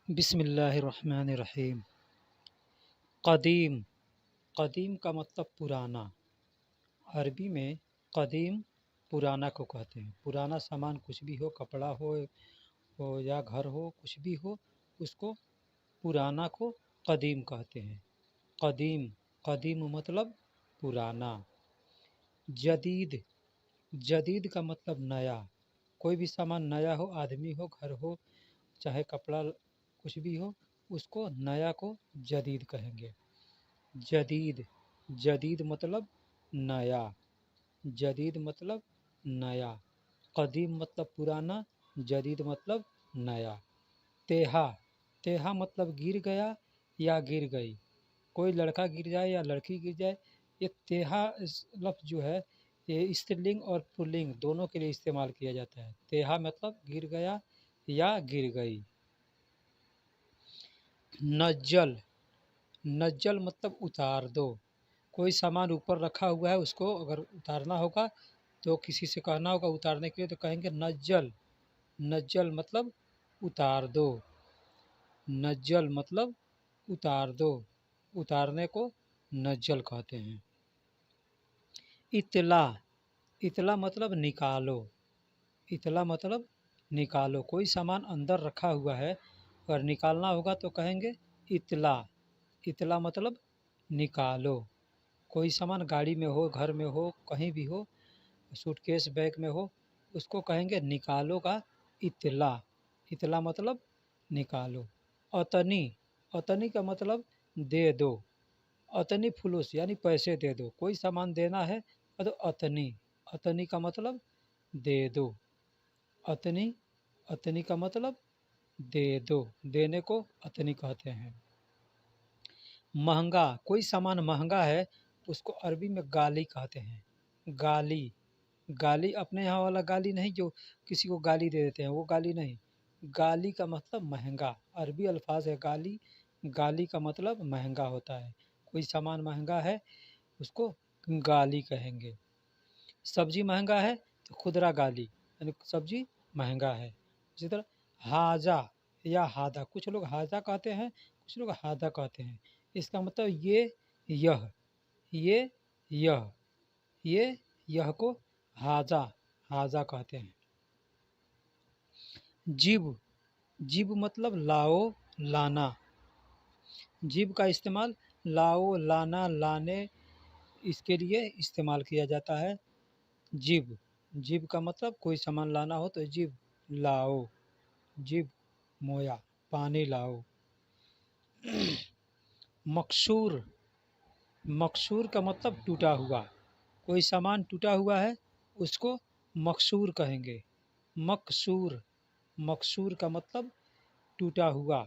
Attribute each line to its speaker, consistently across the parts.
Speaker 1: बिस्मिल्लाहिर्रहमानिर्रहीम। क़दीम, क़दीम का मतलब पुराना। अरबी में क़दीम पुराना को कहते हैं। पुराना सामान कुछ भी हो, कपड़ा हो या घर हो, कुछ भी हो, उसको पुराना को क़दीम कहते हैं। क़दीम, क़दीम मतलब पुराना। जदीद, जदीद का मतलब नया। कोई भी सामान नया हो, आदमी हो, घर हो, चाहे कपड़ा कुछ भी हो, उसको नया को जदीद कहेंगे। जदीद, जदीद मतलब नया। जदीद मतलब नया। क़दीम मतलब पुराना, जदीद मतलब नया। तेहा, तेहा मतलब गिर गया या गिर गई। कोई लड़का गिर जाए या लड़की गिर जाए, ये तेहा लफ्ज़ जो है ये स्त्रीलिंग और पुल्लिंग दोनों के लिए इस्तेमाल किया जाता है। तेहा मतलब गिर गया या गिर गई। नज्जल, नज्जल मतलब उतार दो। कोई सामान ऊपर रखा हुआ है, उसको अगर उतारना होगा तो किसी से कहना होगा उतारने के लिए, तो कहेंगे नज्जल। नज्जल मतलब उतार दो। नज्जल मतलब उतार दो। उतारने को नज्जल कहते हैं। इतला, इतला मतलब निकालो। इतला मतलब निकालो। कोई सामान अंदर रखा हुआ है, अगर निकालना होगा तो कहेंगे इतला। इतला मतलब निकालो। कोई सामान गाड़ी में हो, घर में हो, कहीं भी हो, सूटकेस बैग में हो, उसको कहेंगे निकालो का इतला। इतला मतलब निकालो। अतनी, अतनी का मतलब दे दो। अतनी फुलूस यानी पैसे दे दो। कोई सामान देना है तो अतनी, अतनी का मतलब दे दो। अतनी, अतनी का मतलब दे दो। देने को अतनी कहते हैं। महंगा, कोई सामान महंगा है, उसको अरबी में गाली कहते हैं। गाली, गाली अपने यहाँ वाला गाली नहीं जो किसी को गाली दे देते हैं, वो गाली नहीं। गाली का मतलब महंगा। अरबी अल्फाज है गाली। गाली का मतलब महंगा होता है। कोई सामान महंगा है, उसको गाली कहेंगे। सब्जी महंगा है तो खुदरा गाली, यानी सब्जी महंगा है। इसी तरह हाजा या हादा, कुछ लोग हाजा कहते हैं, कुछ लोग हादा कहते हैं। इसका मतलब यह, ये यह, ये यह को हाजा, हाजा कहते हैं। जिब, जिब मतलब लाओ, लाना। जिब का इस्तेमाल लाओ, लाना, लाने, इसके लिए इस्तेमाल किया जाता है। जिब, जिब का मतलब कोई सामान लाना हो तो जिब लाओ। जिब मोया, पानी लाओ। मकसूर, मकसूर का मतलब टूटा हुआ। कोई सामान टूटा हुआ है, उसको मकसूर कहेंगे। मकसूर, मकसूर का मतलब टूटा हुआ।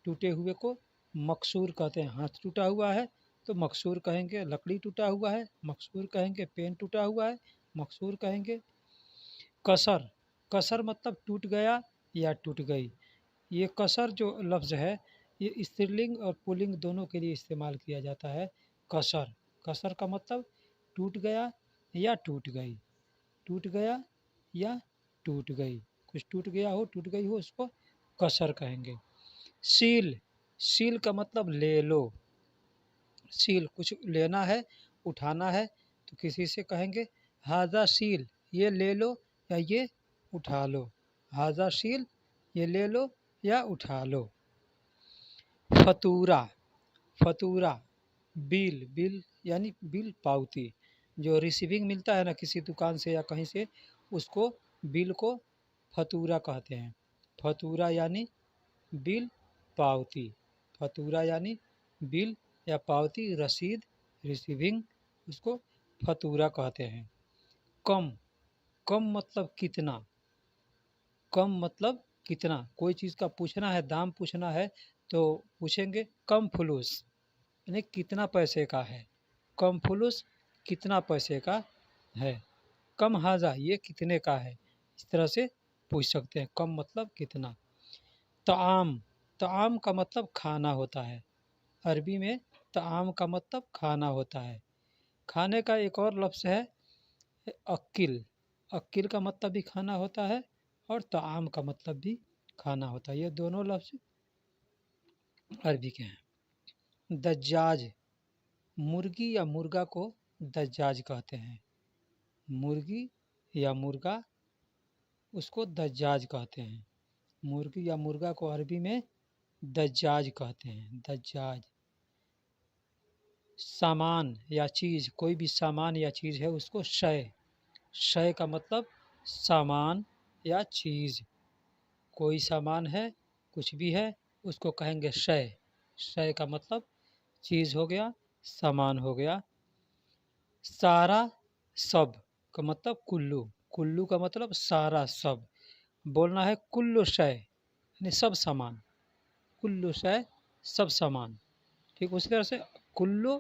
Speaker 1: टूटे हुए को मकसूर कहते हैं। हाथ टूटा हुआ है तो मकसूर कहेंगे। लकड़ी टूटा हुआ है मकसूर कहेंगे। पेन टूटा हुआ है मकसूर कहेंगे। कसर, कसर मतलब टूट गया या टूट गई। ये कसर जो लफ्ज़ है ये स्त्रीलिंग और पुल्लिंग दोनों के लिए इस्तेमाल किया जाता है। कसर, कसर का मतलब टूट गया या टूट गई। टूट गया या टूट गई, कुछ टूट गया हो, टूट गई हो, उसको कसर कहेंगे। सील, सील का मतलब ले लो। सील कुछ लेना है, उठाना है, तो किसी से कहेंगे हाजा सील, ये ले लो या ये उठा लो। हाजा सील, ये ले लो या उठा लो। फतूरा, फतूरा बिल, बिल यानी बिल पावती। जो रिसीविंग मिलता है ना किसी दुकान से या कहीं से, उसको बिल को फतूरा कहते हैं। फतूरा यानी बिल पावती। फतूरा यानी बिल या पावती, रसीद, रिसीविंग, उसको फतूरा कहते हैं। कम, कम मतलब कितना। कम मतलब कितना। कोई चीज़ का पूछना है, दाम पूछना है तो पूछेंगे कम फुलूस, यानी कितना पैसे का है। कम फुलूस कितना पैसे का है। कम हाजा, ये कितने का है। इस तरह से पूछ सकते हैं। कम मतलब कितना। ताम, ताम का मतलब खाना होता है। अरबी में ताम का मतलब खाना होता है। खाने का एक और लफ्ज़ है अक्किल। अक्किल का मतलब भी खाना होता है और ताम का मतलब भी खाना होता है। ये दोनों लफ्ज़ अरबी के हैं। दज्जाज, मुर्गी या मुर्गा को दज्जाज कहते हैं। मुर्गी या मुर्गा उसको दज्जाज कहते हैं। मुर्गी या मुर्गा को अरबी में दज्जाज कहते हैं। दज्जाज। सामान या चीज़, कोई भी सामान या चीज़ है उसको शय। शय का मतलब सामान या चीज़। कोई सामान है, कुछ भी है, उसको कहेंगे शय। शय का मतलब चीज़ हो गया, सामान हो गया। सारा, सब का मतलब कुल्लू। कुल्लू का मतलब सारा, सब। बोलना है कुल्लु शय यानी सब सामान। कुल्लु शय सब सामान। ठीक उसी तरह से कुल्लु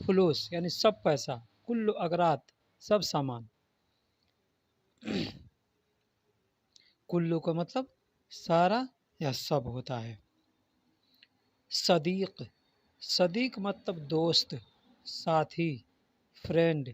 Speaker 1: फुलूस यानी सब पैसा। कुल्लु अगरात सब सामान। कुल्लू का मतलब सारा या सब होता है। सदीक, सदीक मतलब दोस्त, साथी, फ्रेंड।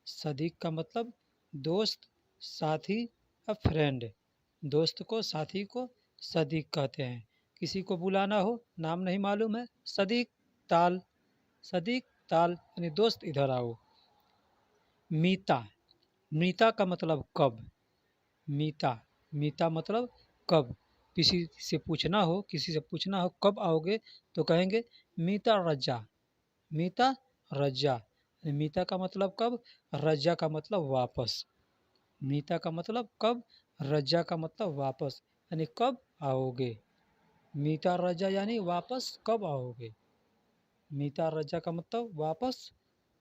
Speaker 1: सदीक का मतलब दोस्त, साथी या फ्रेंड। दोस्त को, साथी को सदीक कहते हैं। किसी को बुलाना हो, नाम नहीं मालूम है, सदीक ताल। सदीक ताल यानी दोस्त इधर आओ। मीता, मीता का मतलब कब। मीता, मीता मतलब कब। किसी से पूछना हो कब आओगे तो कहेंगे मीता रज्जा। मीता रज्जा। मीता का मतलब कब, रज्जा का मतलब वापस। मीता का मतलब कब, रज्जा का मतलब वापस, यानी कब आओगे। मीता रज्जा यानी वापस कब आओगे। मीता रज्जा का मतलब वापस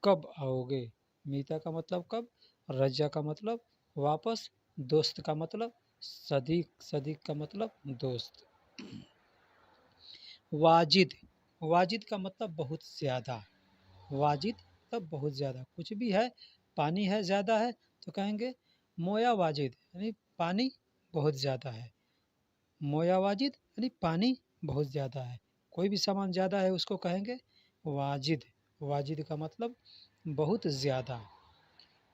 Speaker 1: कब आओगे। मीता का मतलब कब, रज्जा का मतलब वापस, दोस्त का मतलब सदीक। सदीक का मतलब दोस्त। वाजिद, वाजिद का मतलब बहुत ज़्यादा। वाजिद मतलब बहुत ज़्यादा। कुछ भी है, पानी है, ज़्यादा है तो कहेंगे मोया वाजिद यानी पानी बहुत ज़्यादा है। मोया वाजिद यानी पानी बहुत ज़्यादा है। कोई भी सामान ज़्यादा है उसको कहेंगे वाजिद। वाजिद का मतलब बहुत ज़्यादा।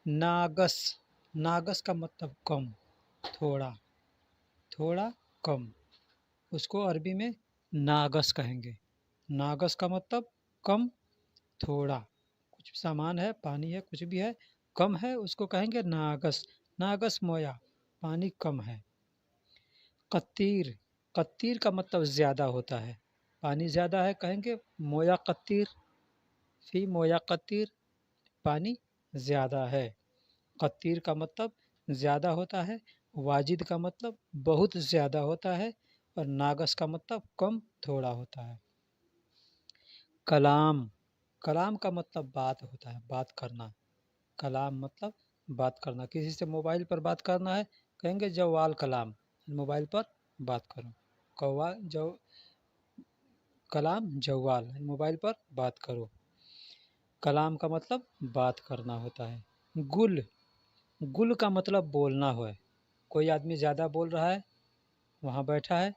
Speaker 1: नागस, नागस का मतलब कम, थोड़ा, थोड़ा कम, उसको अरबी में नागस कहेंगे। नागस का मतलब कम, थोड़ा। कुछ सामान है, पानी है, कुछ भी है, कम है, उसको कहेंगे नागस। नागस मोया, पानी कम है। कत्तीर, कत्तीर का मतलब ज़्यादा होता है। पानी ज़्यादा है कहेंगे मोया कत्तीर। फी मोया कत्तीर, पानी ज़्यादा है। कत्तीर का मतलब ज़्यादा होता है। वाजिद का मतलब बहुत ज़्यादा होता है। और नागस का मतलब कम, थोड़ा होता है। कलाम, कलाम का मतलब बात होता है, बात करना। कलाम मतलब बात करना। किसी से मोबाइल पर बात करना है कहेंगे जवाल कलाम, मोबाइल पर बात करो। कौवा जो कलाम जवाल, मोबाइल पर बात करो। कलाम का मतलब बात करना होता है। गुल, गुल का मतलब बोलना है। कोई आदमी ज़्यादा बोल रहा है, वहाँ बैठा है,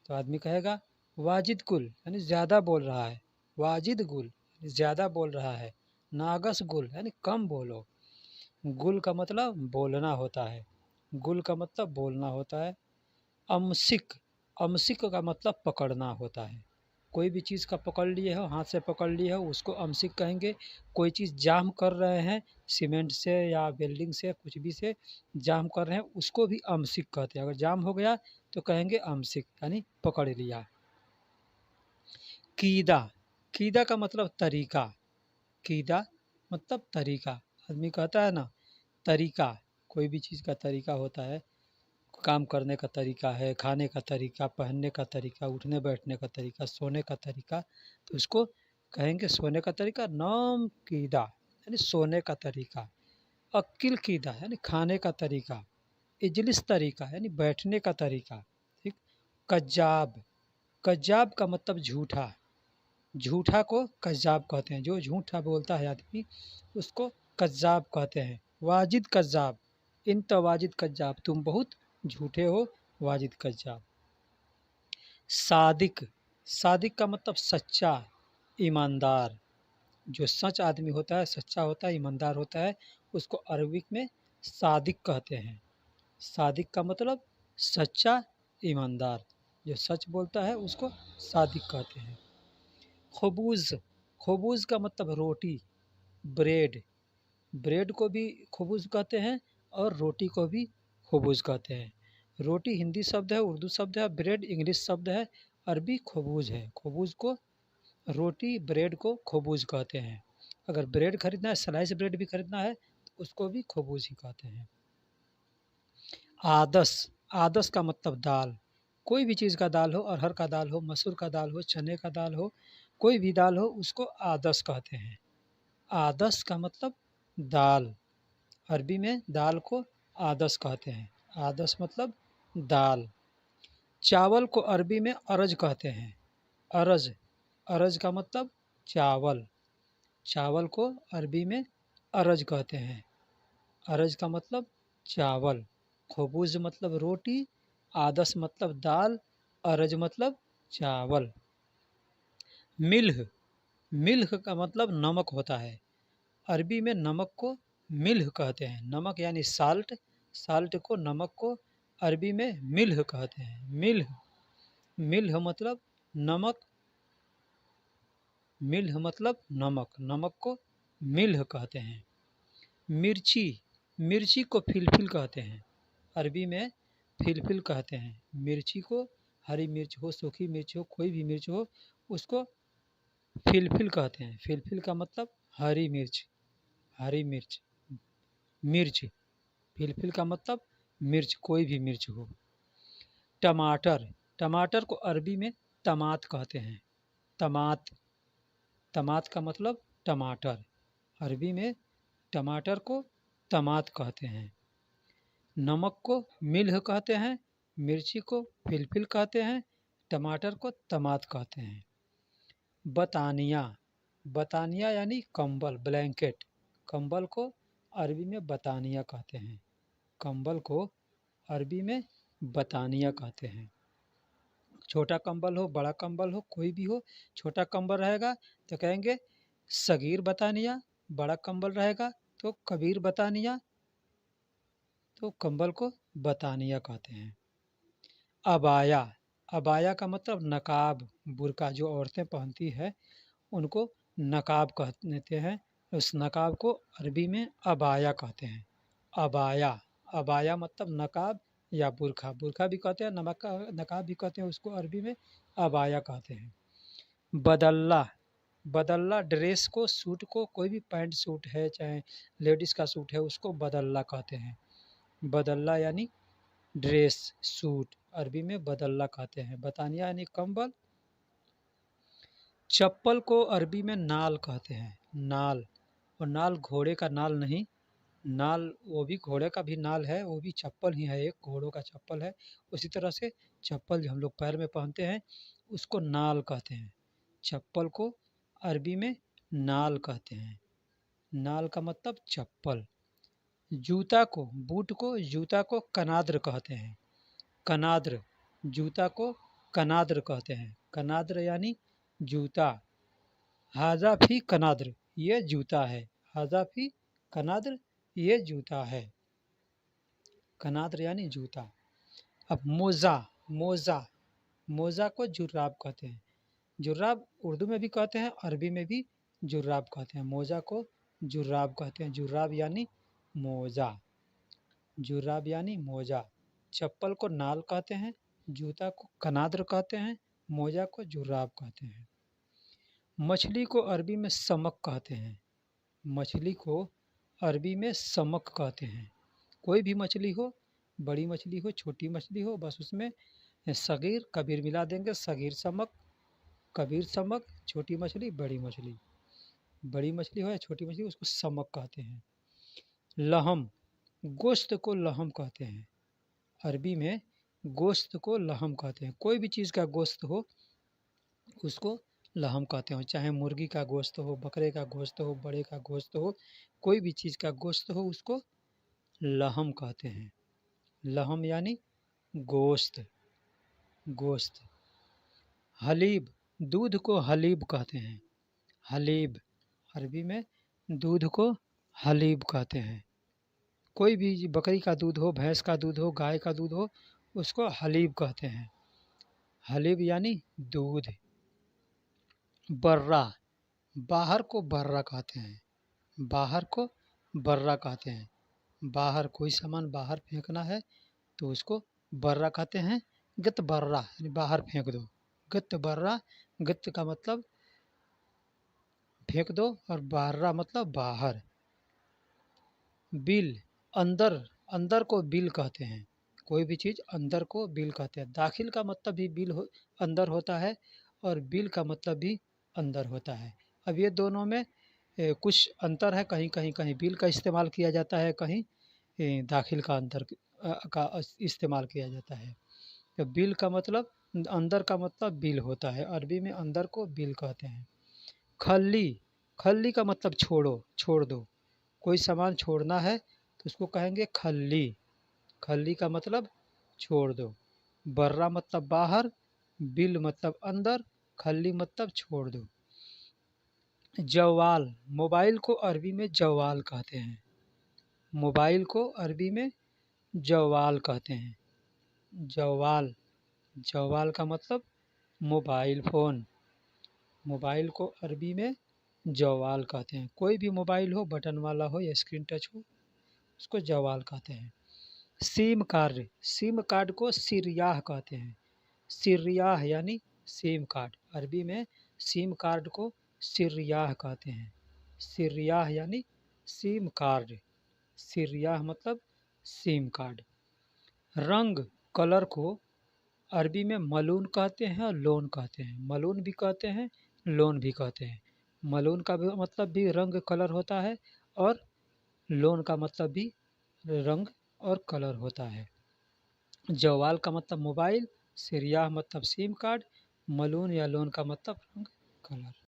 Speaker 1: तो आदमी कहेगा वाजिद गुल यानी ज़्यादा बोल रहा है। वाजिद गुल ज़्यादा बोल रहा है। नागस गुल यानी कम बोलो। गुल का मतलब बोलना होता है। गुल का मतलब बोलना होता है। अमसिक, अमसिक का मतलब पकड़ना होता है। कोई भी चीज़ का पकड़ लिए हो, हाथ से पकड़ लिए हो, उसको अमसिक कहेंगे। कोई चीज़ जाम कर रहे हैं, सीमेंट से या वेल्डिंग से, कुछ भी से जाम कर रहे हैं, उसको भी अमसिक कहते हैं। अगर जाम हो गया तो कहेंगे अमसिक यानी पकड़ लिया। कीदा, कीदा का मतलब तरीका। कीदा मतलब तरीका। आदमी कहता है ना तरीका, कोई भी चीज़ का तरीका होता है। काम करने का तरीका है, खाने का तरीका, पहनने का तरीका, उठने बैठने का तरीका, सोने का तरीका, तो उसको कहेंगे सोने का तरीका। नौम कीदा यानी सोने का तरीका। अक्ल कीदा यानी खाने का तरीका। इजलिस तरीका यानी बैठने का तरीका। ठीक। कज्जाब, कज्जाब का मतलब झूठा। झूठा को कज्जाब कहते हैं। जो झूठा बोलता है आदमी उसको कज्जाब कहते हैं। वाजिद कज्जाब, इन तो वाजिद कज्जाब, तुम बहुत झूठे हो, वाजिद कज्जाब। सादिक, सादिक का मतलब सच्चा, ईमानदार। जो सच आदमी होता है, सच्चा होता है, ईमानदार होता है, उसको अरबिक में सादिक कहते हैं। सादिक का मतलब सच्चा, ईमानदार। जो सच बोलता है उसको सादिक कहते हैं। खबूज़, खबूज़ का मतलब रोटी, ब्रेड। ब्रेड को भी खबूज़ कहते हैं और रोटी को भी खबूज़ कहते हैं। रोटी हिंदी शब्द है, उर्दू शब्द है, ब्रेड इंग्लिश शब्द है, अरबी खबूज़ है। खबूज़ को रोटी, ब्रेड को खबूज़ कहते हैं। अगर ब्रेड खरीदना है, स्लाइस ब्रेड भी खरीदना है तो उसको भी खबूज़ ही कहते हैं। आदस, आदस का मतलब दाल। कोई भी चीज़ का दाल हो, अरहर का दाल हो, मसूर का दाल हो, चने का दाल हो, कोई भी दाल हो उसको आदस कहते हैं। आदस का मतलब दाल। अरबी में दाल को आदस कहते हैं। आदस मतलब दाल। चावल को अरबी में अरज कहते हैं। अरज, अरज का मतलब चावल। चावल को अरबी में अरज कहते हैं। अरज का मतलब चावल। खबूज मतलब रोटी, आदस मतलब दाल, अरज मतलब चावल। मिल्ह, मिल्ह का मतलब नमक होता है। अरबी में नमक को मिल्ह कहते हैं। नमक यानी साल्ट, साल्ट को, नमक को अरबी में मिल्ह कहते हैं। मिल्ह, मिल्ह मतलब नमक, मिल्ह मतलब नमक, नमक को मिल्ह कहते हैं। मिर्ची, मिर्ची को फिलफिल कहते हैं। अरबी में फिलफिल कहते हैं। मिर्ची को, हरी मिर्च हो, सूखी मिर्च हो, कोई भी मिर्च हो, उसको फिलफिल कहते हैं। फिलफिल का मतलब हरी मिर्च, हरी मिर्च, मिर्च। फिलफिल का मतलब मिर्च, कोई भी मिर्च हो। टमाटर, टमाटर को अरबी में तमात कहते हैं। तमात, तमात का मतलब टमाटर। अरबी में टमाटर को तमात कहते हैं। नमक को मिल्ह कहते हैं, मिर्ची को फिलफिल कहते हैं, टमाटर को तमात कहते हैं। बतानिया, बतानिया यानी कंबल, ब्लैंकेट। कंबल को अरबी में बतानिया कहते हैं। कंबल को अरबी में बतानिया कहते हैं। छोटा कंबल हो, बड़ा कंबल हो, कोई भी हो, छोटा कंबल रहेगा तो कहेंगे सगीर बतानिया, बड़ा कंबल रहेगा तो कबीर बतानिया, तो कंबल को बतानिया कहते हैं। अबाया, अबाया का मतलब नकाब, बुर्का जो औरतें पहनती है उनको नकाब कहते हैं। उस नकाब को अरबी में अबाया कहते हैं। अबाया, अबाया मतलब नकाब या बुर्खा, बुर्खा भी कहते हैं, नकाब भी कहते हैं, उसको अरबी में अबाया कहते हैं। बदल्ला, बदल्ला ड्रेस को, सूट को, कोई भी पैंट सूट है चाहे लेडीज़ का सूट है उसको बदल्ला कहते हैं। बदल्ला यानी ड्रेस, सूट, अरबी में बदल्ला कहते हैं। बतानिया यानी कंबल। चप्पल को अरबी में नाल कहते हैं। नाल, और नाल घोड़े का नाल नहीं, नाल वो भी घोड़े का भी नाल है, वो भी चप्पल ही है, एक घोड़ों का चप्पल है। उसी तरह से चप्पल जो हम लोग पैर में पहनते हैं उसको नाल कहते हैं। चप्पल को अरबी में नाल कहते हैं। नाल का मतलब चप्पल। जूता को, बूट को, जूता को कनाद्र कहते हैं। कनाद्र, जूता को कनाद्र कहते हैं। कनाद्र यानी जूता। हाजा फी कनाद्र, ये जूता है। हाजा फी कनाद्र, ये जूता है। कनाद्र यानी जूता। अब मोज़ा, मोज़ा, मोज़ा को जुर्राब कहते हैं। जुर्राब उर्दू में भी कहते हैं, अरबी में भी जुर्राब कहते हैं। मोज़ा को जुर्राब कहते हैं। जुर्राब यानी मोज़ा, जुर्राब यानी मोज़ा। चप्पल को नाल कहते हैं, जूता को कनाद्र कहते हैं, मोज़ा को जुर्राब कहते हैं। मछली को अरबी में समक कहते हैं। मछली को अरबी में समक कहते हैं। कोई भी मछली हो, बड़ी मछली हो, छोटी मछली हो, बस उसमें सगीर कबीर मिला देंगे। सगीर समक, कबीर समक, छोटी मछली, बड़ी मछली। बड़ी मछली हो या छोटी मछली उसको समक कहते हैं। लहम, गोश्त को लहम कहते हैं। अरबी में गोश्त को लहम कहते हैं। कोई भी चीज़ का गोश्त हो उसको लहम कहते हैं। चाहे मुर्गी का गोश्त हो, बकरे का गोश्त हो, बड़े का गोश्त हो, कोई भी चीज़ का गोश्त हो उसको लहम कहते हैं। लहम यानी गोश्त, गोश्त। हलीब, दूध को हलीब कहते हैं। हलीब, अरबी में दूध को हलीब कहते हैं। कोई भी बकरी का दूध हो, भैंस का दूध हो, गाय का दूध हो उसको हलीब कहते हैं। हलीब यानी दूध। बर्रा, बाहर को बर्रा कहते हैं, बाहर को बर्रा कहते हैं। बाहर कोई सामान बाहर फेंकना है तो उसको बर्रा कहते हैं। गत बर्रा यानी बाहर फेंक दो। गत बर्रा, गत का मतलब फेंक दो और बर्रा मतलब बाहर। बिल, अंदर, अंदर को बिल कहते हैं। कोई भी चीज़ अंदर को बिल कहते हैं। दाखिल का मतलब भी बिल हो, अंदर होता है और बिल का मतलब भी अंदर होता है। अब ये दोनों में कुछ अंतर है। कहीं कहीं कहीं बिल का इस्तेमाल किया जाता है, कहीं दाखिल का का इस्तेमाल किया जाता है। तो बिल का मतलब अंदर का मतलब बिल होता है। अरबी में अंदर को बिल कहते हैं। खल्ली, खल्ली का मतलब छोड़ो, छोड़ दो। कोई सामान छोड़ना है तो उसको कहेंगे खल्ली। खल्ली का मतलब छोड़ दो। बर्रा मतलब बाहर, बिल मतलब अंदर, खल्ली मतलब छोड़ दो। जवाल, मोबाइल को अरबी में जवाल कहते हैं। मोबाइल को अरबी में जवाल कहते हैं। जवाल, जवाल का मतलब मोबाइल फ़ोन। मोबाइल को अरबी में जवाल कहते हैं। कोई भी मोबाइल हो, बटन वाला हो या स्क्रीन टच हो, उसको जवाल कहते हैं। सिम कार्ड, सिम कार्ड को सिरयाह कहते हैं। सिरयाह यानी सिम कार्ड। अरबी में सिम कार्ड को सिरयाह कहते हैं। सिरयाह यानी सिम कार्ड। सिरयाह मतलब सिम कार्ड। रंग, कलर को अरबी में मलून कहते हैं और लोन कहते हैं। मलून भी कहते हैं, लोन भी कहते हैं। मलून का भी मतलब भी रंग कलर होता है और लोन का मतलब भी रंग और कलर होता है। जवाल का मतलब मोबाइल, सिरयाह मतलब सिम कार्ड, मलून या लोन का मतलब रंग, कलर।